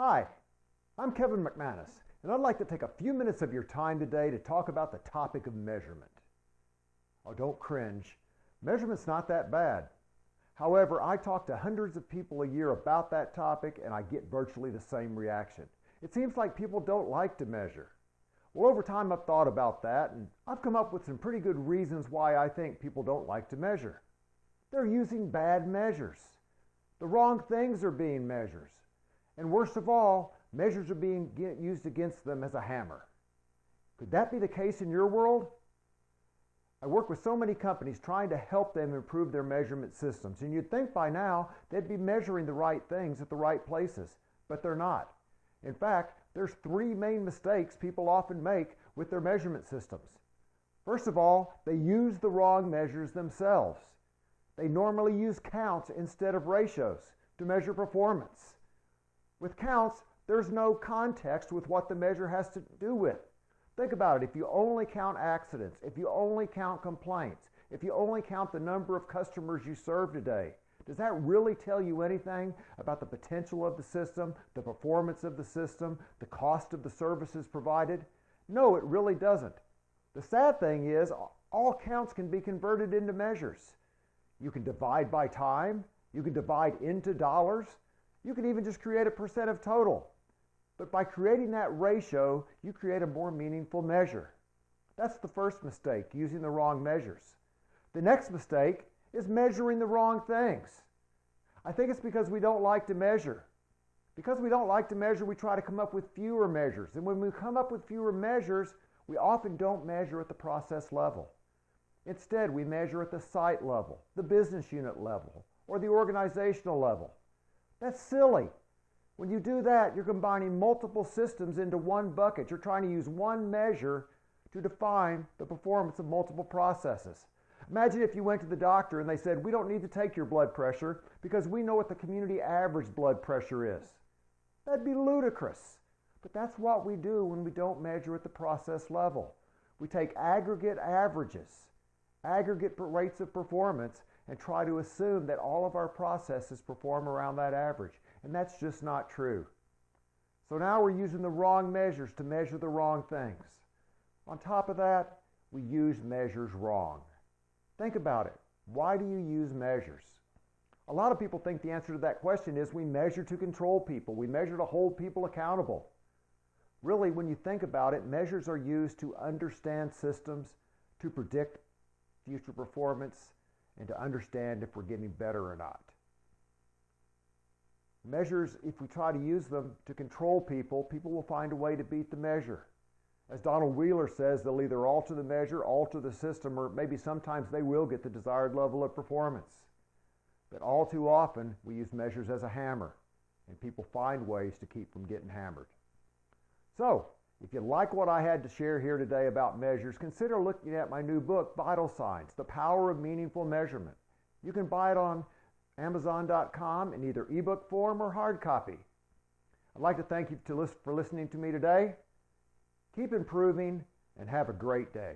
Hi, I'm Kevin McManus, and I'd like to take a few minutes of your time today to talk about the topic of measurement. Oh, don't cringe. Measurement's not that bad. However, I talk to hundreds of people a year about that topic, and I get virtually the same reaction. It seems like people don't like to measure. Well, over time I've thought about that, and I've come up with some pretty good reasons why I think people don't like to measure. They're using bad measures. The wrong things are being measured. And worst of all, measures are being used against them as a hammer. Could that be the case in your world? I work with so many companies trying to help them improve their measurement systems, and you'd think by now they'd be measuring the right things at the right places, but they're not. In fact, there's three main mistakes people often make with their measurement systems. First of all, they use the wrong measures themselves. They normally use counts instead of ratios to measure performance. With counts, there's no context with what the measure has to do with. Think about it. If you only count accidents, if you only count complaints, if you only count the number of customers you serve today, does that really tell you anything about the potential of the system, the performance of the system, the cost of the services provided? No, it really doesn't. The sad thing is, all counts can be converted into measures. You can divide by time, you can divide into dollars, you can even just create a percent of total. But by creating that ratio, you create a more meaningful measure. That's the first mistake, using the wrong measures. The next mistake is measuring the wrong things. I think it's because we don't like to measure. Because we don't like to measure, we try to come up with fewer measures. And when we come up with fewer measures, we often don't measure at the process level. Instead, we measure at the site level, the business unit level, or the organizational level. That's silly. When you do that, you're combining multiple systems into one bucket. You're trying to use one measure to define the performance of multiple processes. Imagine if you went to the doctor and they said, "We don't need to take your blood pressure because we know what the community average blood pressure is." That'd be ludicrous. But that's what we do when we don't measure at the process level. We take aggregate averages, aggregate rates of performance, and try to assume that all of our processes perform around that average. And that's just not true. So now we're using the wrong measures to measure the wrong things. On top of that, we use measures wrong. Think about it. Why do you use measures? A lot of people think the answer to that question is we measure to control people. We measure to hold people accountable. Really, when you think about it, measures are used to understand systems, to predict future performance, and to understand if we're getting better or not. Measures, if we try to use them to control people, people will find a way to beat the measure. As Donald Wheeler says, they'll either alter the measure, alter the system, or maybe sometimes they will get the desired level of performance. But all too often, we use measures as a hammer, and people find ways to keep from getting hammered. So, if you like what I had to share here today about measures, consider looking at my new book, Vital Signs: The Power of Meaningful Measurement. You can buy it on Amazon.com in either ebook form or hard copy. I'd like to thank you for listening to me today. Keep improving and have a great day.